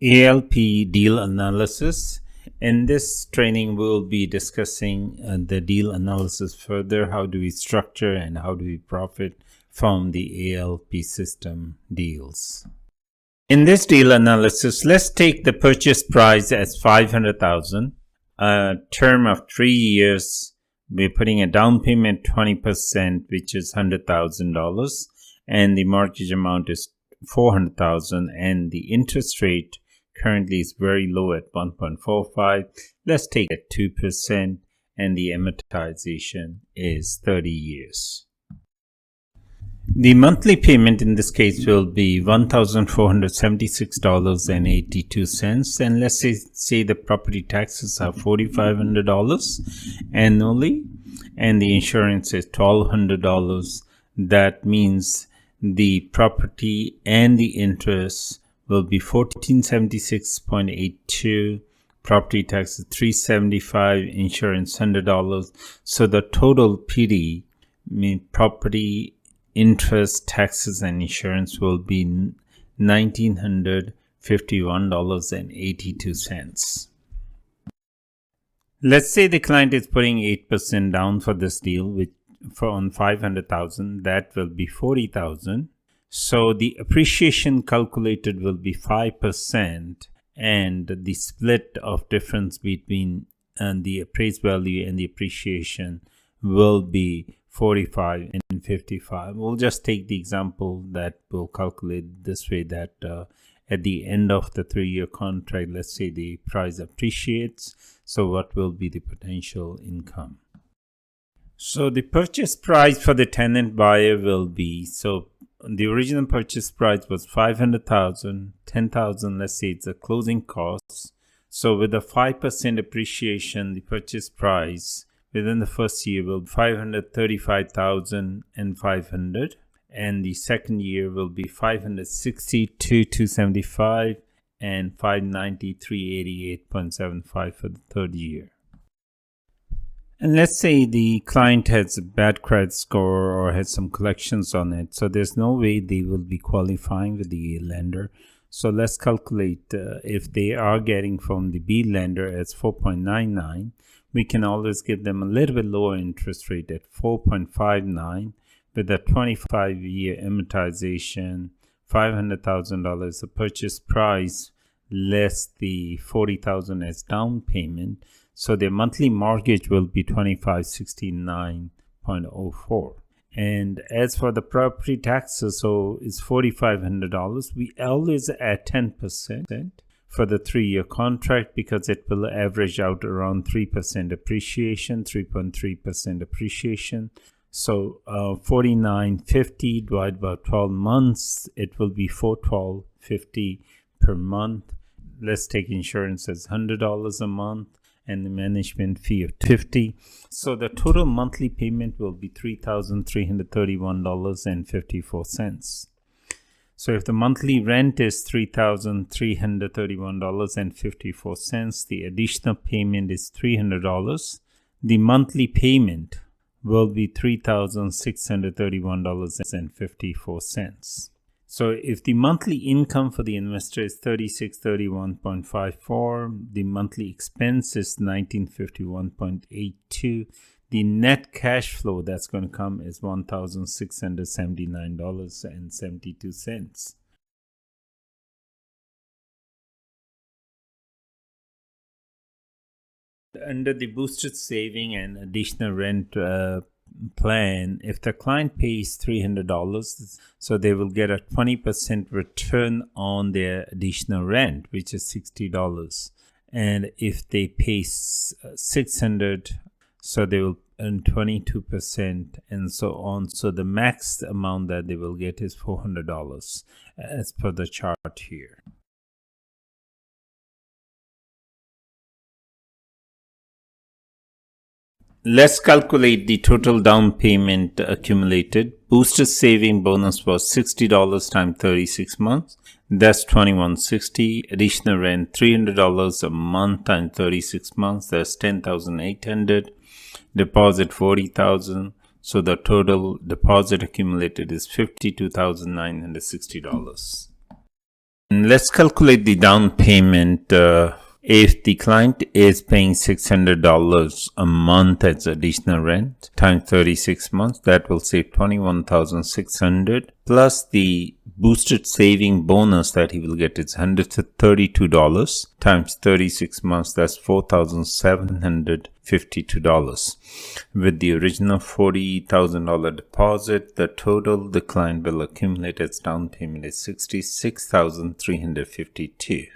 ALP deal analysis. In this training, we'll be discussing the deal analysis further. How do we structure and how do we profit from the ALP system deals? In this deal analysis, let's take the purchase price as $500,000, a term of 3 years. We're putting a down payment 20%, which is $100,000, and the mortgage amount is $400,000, and the interest rate currently is very low at 1.45. Let's take it 2%, and the amortization is 30 years. The monthly payment in this case will be $1,476.82, and let's say the property taxes are $4,500 annually, and the insurance is $1,200. That means the property and the interest will be $1,476.82, property taxes $375, insurance $100. So the total PD, property, interest, taxes, and insurance will be $1,951.82. Let's say the client is putting 8% down for this deal on $500,000. That will be $40,000. So the appreciation calculated will be 5%, and the split of difference between the appraised value and the appreciation will be 45 and 55. We'll just take the example that we'll calculate this way, that at the end of the 3-year contract, let's say the price appreciates. So what will be the potential income? So the purchase price for the tenant buyer will be, so the original purchase price was $500,000, $10,000, let's say it's a closing cost. So with a 5% appreciation, the purchase price within the first year will be $535,500, and the second year will be $562,275 and $593,888.75 for the third year. And let's say the client has a bad credit score or has some collections on it, so there's no way they will be qualifying with the lender. So let's calculate if they are getting from the B lender as 4.99, we can always give them a little bit lower interest rate at 4.59 with a 25-year amortization, $500,000 the purchase price, less the $40,000 as down payment. So their monthly mortgage will be $2,569.04. And as for the property taxes, so it's $4,500. We always add 10% for the 3-year contract because it will average out around 3% appreciation, 3.3% appreciation. So $4,950 divided by 12 months, it will be $412.50 per month. Let's take insurance as $100 a month, and the management fee of $50. So the total monthly payment will be $3,331.54. So if the monthly rent is $3,331.54, the additional payment is $300. The monthly payment will be $3,631.54. So if the monthly income for the investor is $3631.54, the monthly expense is $1951.82, the net cash flow that's going to come is $1,679.72. Under the boosted saving and additional rent plan, if the client pays $300, so they will get a 20% return on their additional rent, which is $60. And if they pay $600, so they will earn 22% and so on. So the max amount that they will get is $400 as per the chart here. Let's calculate the total down payment accumulated. Boosted saving bonus was $60 times 36 months. That's $2,160. Additional rent $300 a month times 36 months. That's $10,800. Deposit $40,000. So the total deposit accumulated is $52,960. And let's calculate the down payment. If the client is paying $600 a month as additional rent times 36 months, that will save $21,600 plus the boosted saving bonus that he will get is $132 times 36 months. That's $4,752. With the original $40,000 deposit, the total the client will accumulate as down payment is $66,352.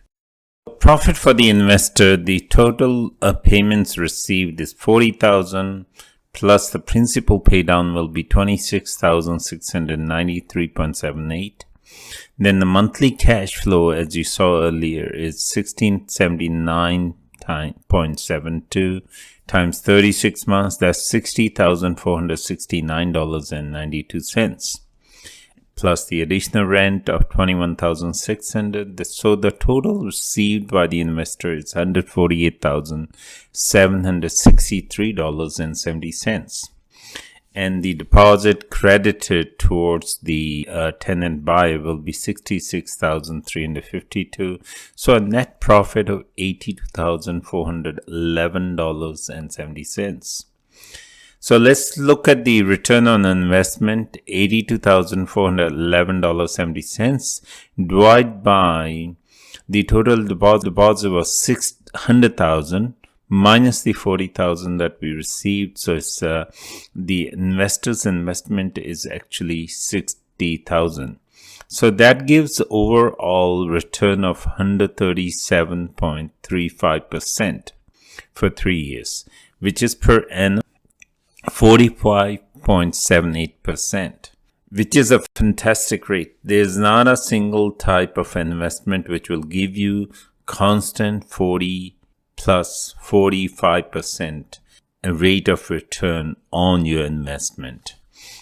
Profit for the investor, the total payments received is $40,000 plus the principal pay down will be $26,693.78. Then the monthly cash flow, as you saw earlier, is $1,679.72 times 36 months. That's $60,469.92. Plus the additional rent of $21,600. So the total received by the investor is $148,763.70. And the deposit credited towards the tenant buyer will be $66,352. So a net profit of $82,411.70. So let's look at the return on investment, $82,411.70 divided by the total deposit was $600,000 minus the $40,000 that we received. So it's the investor's investment is actually $60,000. So that gives overall return of 137.35% for 3 years, which is per annum 45.78%, which is a fantastic rate. There's not a single type of investment which will give you constant 40 plus 45% rate of return on your investment.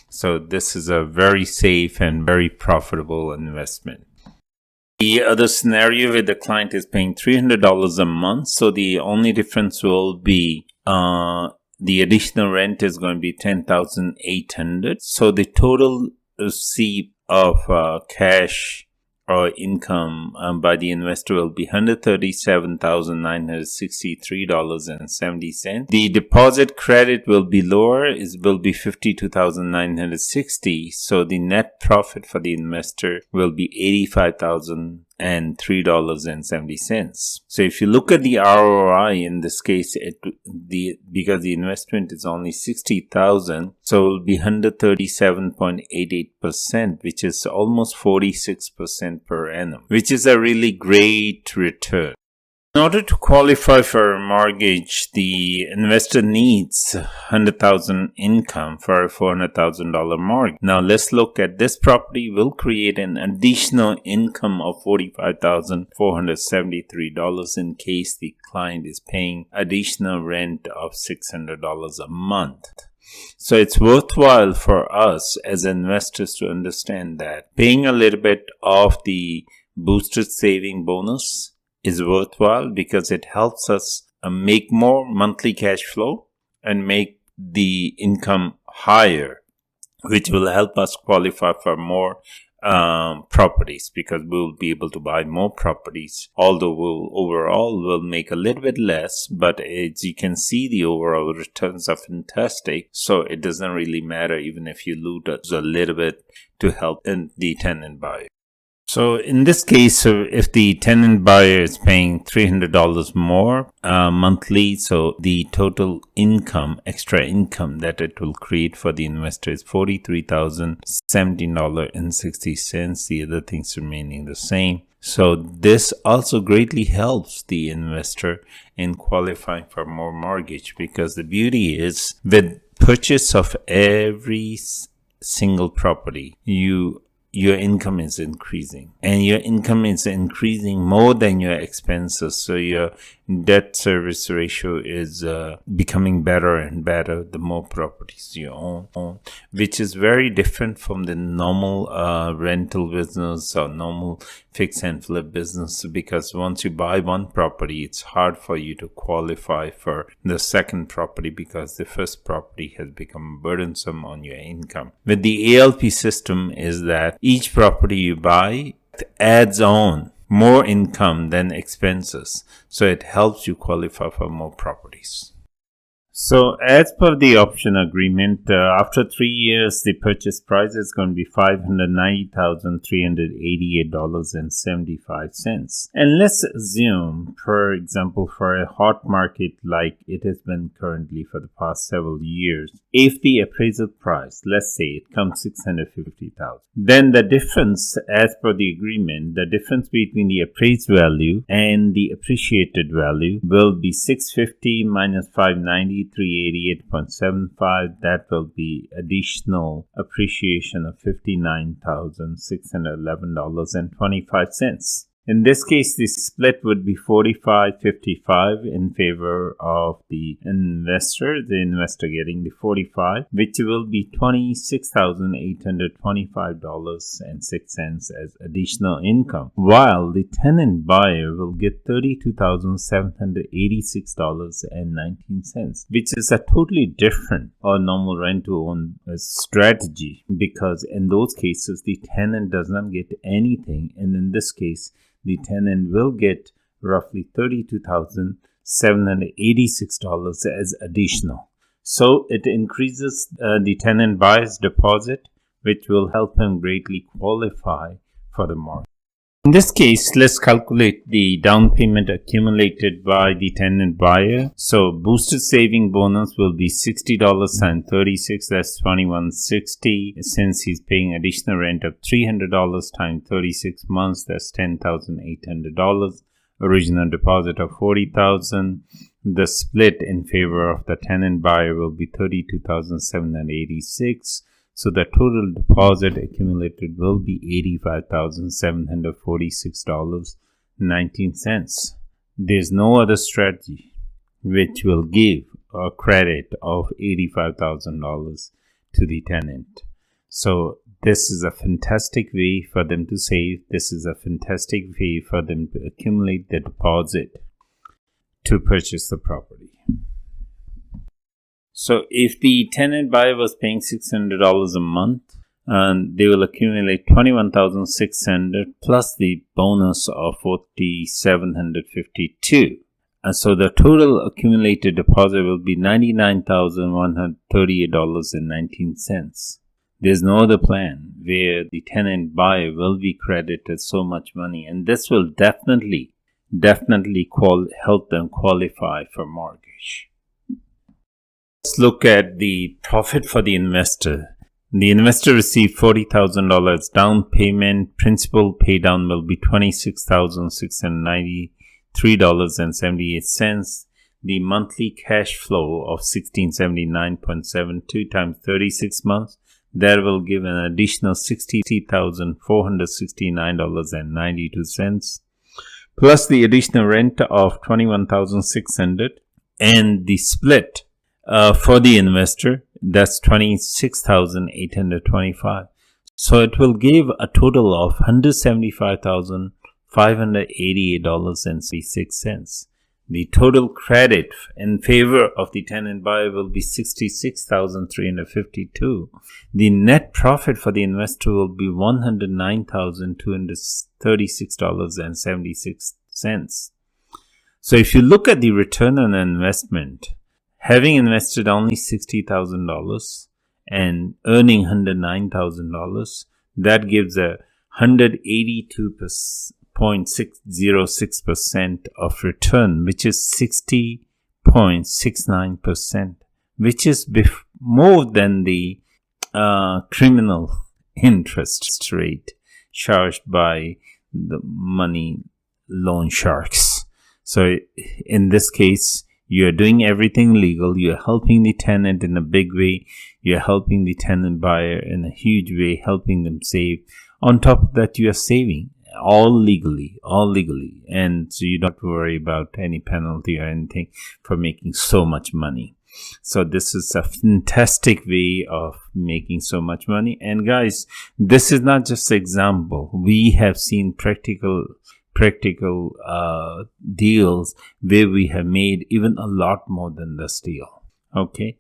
So this is a very safe and very profitable investment. The other scenario where the client is paying $300 a month, so the only difference will be the additional rent is going to be $10,800. So the total receipt of cash or income by the investor will be $137,963.70. The deposit credit will be lower, it will be $52,960. So the net profit for the investor will be $85,003.70. So if you look at the ROI in this case, because the investment is only $60,000, so it will be 137.88%, which is almost 46% per annum, which is a really great return. In order to qualify for a mortgage, the investor needs $100,000 income for a $400,000 mortgage. Now let's look at this property will create an additional income of $45,473 in case the client is paying additional rent of $600 a month. So it's worthwhile for us as investors to understand that paying a little bit of the boosted saving bonus is worthwhile because it helps us make more monthly cash flow and make the income higher, which will help us qualify for more properties because we'll be able to buy more properties, although we'll make a little bit less, but as you can see, the overall returns are fantastic. So it doesn't really matter even if you lose a little bit to help the tenant buyer. So in this case, if the tenant buyer is paying $300 more monthly, so the total income, extra income that it will create for the investor is $43,017.60. The other things remaining the same. So this also greatly helps the investor in qualifying for more mortgage because the beauty is with purchase of every single property, your income is increasing and your income is increasing more than your expenses. So your debt service ratio is becoming better and better the more properties you own, which is very different from the normal rental business or normal fix and flip business, because once you buy one property, it's hard for you to qualify for the second property because the first property has become burdensome on your income. With the ALP system is that each property you buy adds on more income than expenses. So it helps you qualify for more properties. So as per the option agreement, after 3 years, the purchase price is going to be $590,388.75. And let's assume, for example, for a hot market like it has been currently for the past several years, if the appraisal price, let's say it comes $650,000, then the difference, as per the agreement, the difference between the appraised value and the appreciated value will be $650 minus $590. 388.75. That will be additional appreciation of $59,611.25. In this case, the split would be 45-55 in favor of the investor getting the 45, which will be $26,825.06 as additional income, while the tenant buyer will get $32,786.19, which is a totally different or normal rent-to-own strategy, because in those cases, the tenant does not get anything, and in this case, the tenant will get roughly $32,786 as additional. So it increases the tenant buyer's deposit, which will help him greatly qualify for the mortgage. In this case, let's calculate the down payment accumulated by the tenant buyer. So boosted saving bonus will be $60 times 36, that's $2,160. Since he's paying additional rent of $300 times 36 months, that's $10,800. Original deposit of $40,000. The split in favor of the tenant buyer will be $32,786. So the total deposit accumulated will be $85,746.19. There's no other strategy which will give a credit of $85,000 to the tenant. So this is a fantastic way for them to save. This is a fantastic way for them to accumulate the deposit to purchase the property. So if the tenant buyer was paying $600 a month, they will accumulate $21,600 plus the bonus of $4,752. So the total accumulated deposit will be $99,138.19. There's no other plan where the tenant buyer will be credited so much money, and this will definitely help them qualify for mortgage. Let's look at the profit for the investor. The investor received $40,000 down payment. Principal pay down will be $26,693.78. The monthly cash flow of $1,679.72 times 36 months, that will give an additional $60,469.92, plus the additional rent of $21,600, and the split for the investor, that's $26,825. So it will give a total of $175,588.66. The total credit in favor of the tenant buyer will be $66,352. The net profit for the investor will be $109,236.76. So if you look at the return on investment, having invested only $60,000 and earning $109,000, that gives a 182.606% of return, which is 60.69%, which is more than the criminal interest rate charged by the money loan sharks. So in this case, you're doing everything legal. You're helping the tenant in a big way. You're helping the tenant buyer in a huge way, helping them save. On top of that, you are saving all legally. And so you don't worry about any penalty or anything for making so much money. So this is a fantastic way of making so much money. And guys, this is not just an example. We have seen practical deals where we have made even a lot more than this deal. Okay.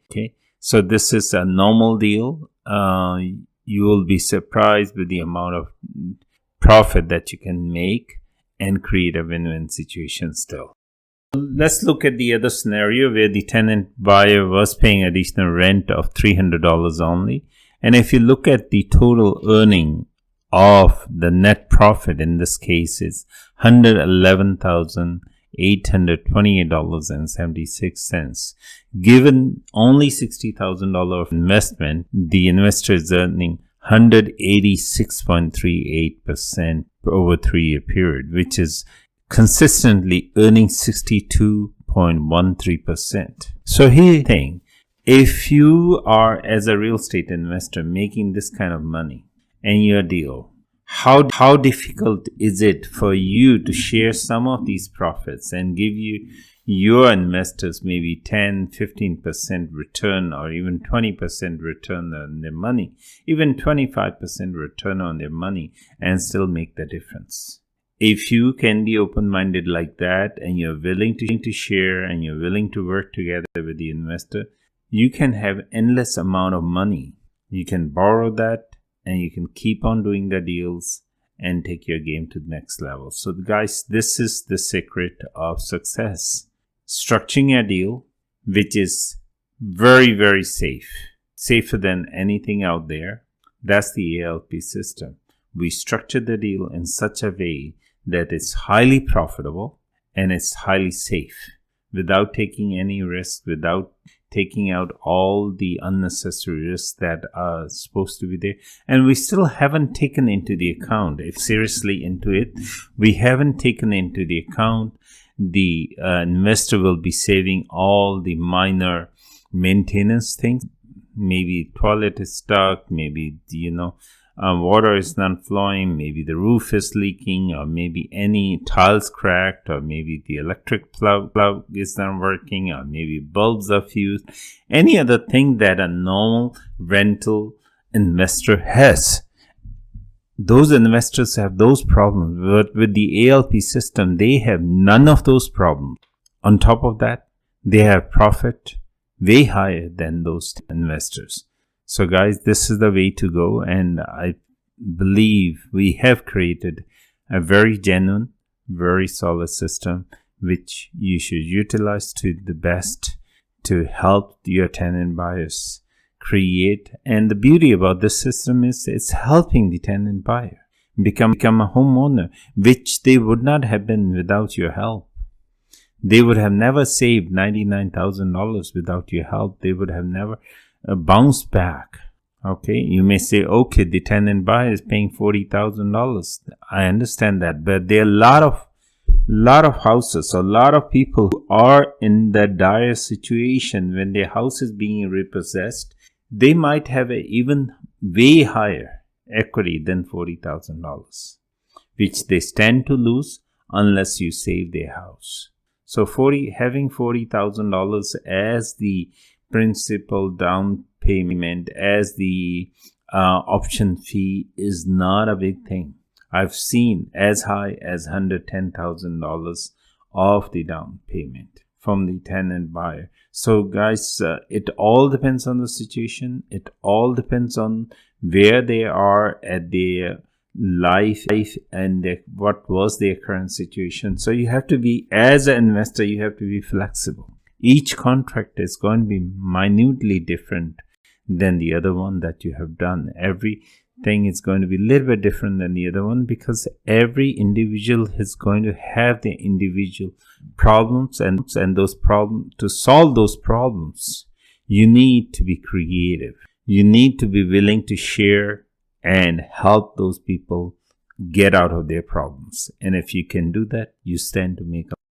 So this is a normal deal. You will be surprised with the amount of profit that you can make. and create a win-win situation still. Let's look at the other scenario where the tenant buyer was paying additional rent of $300 only. And if you look at the total earning of the net profit, in this case is $111,828.76. Given only $60,000 of investment, the investor is earning 186.38% over a 3-year period, which is consistently earning 62.13%. So here's the thing. If you are, as a real estate investor, making this kind of money in your deal, how difficult is it for you to share some of these profits and give your investors maybe 10-15% return, or even 20% return on their money, even 25% return on their money, and still make the difference? If you can be open-minded like that, and you're willing to share, and you're willing to work together with the investor, you can have endless amount of money. You can borrow that, and you can keep on doing the deals and take your game to the next level. So guys, this is the secret of success. Structuring a deal which is very, very safe, safer than anything out there. That's the ALP system. We structure the deal in such a way that it's highly profitable and it's highly safe, without taking any risk, without taking out all the unnecessary risks that are supposed to be there. And we still haven't taken into the account, if seriously into it, we haven't taken into the account the investor will be saving all the minor maintenance things. Maybe toilet is stuck, maybe water is not flowing, maybe the roof is leaking, or maybe any tiles cracked, or maybe the electric plug is not working, or maybe bulbs are fused. Any other thing that a normal rental investor has. Those investors have those problems, but with the ALP system, they have none of those problems. On top of that, they have profit way higher than those investors. So guys, this is the way to go, and I believe we have created a very genuine, very solid system which you should utilize to the best to help your tenant buyers create. And the beauty about this system is it's helping the tenant buyer become a homeowner, which they would not have been without your help. They would have never saved $99,000 without your help. They would have never bounced back. Okay, you may say, okay, the tenant buyer is paying $40,000. I understand that, but there are a lot of houses, a lot of people who are in that dire situation when their house is being repossessed. They might have an even way higher equity than $40,000, which they stand to lose unless you save their house. So having $40,000 as the principal down payment, as the option fee, is not a big thing. I've seen as high as $110,000 of the down payment from the tenant buyer. So guys, it all depends on the situation. It all depends on where they are at their life and what was their current situation. So you have to be, as an investor, you have to be flexible. Each contract is going to be minutely different than the other one that you have done. Everything is going to be a little bit different than the other one, because every individual is going to have their individual problems, and those problems, to solve those problems, you need to be creative. You need to be willing to share and help those people get out of their problems. And if you can do that, you stand to make a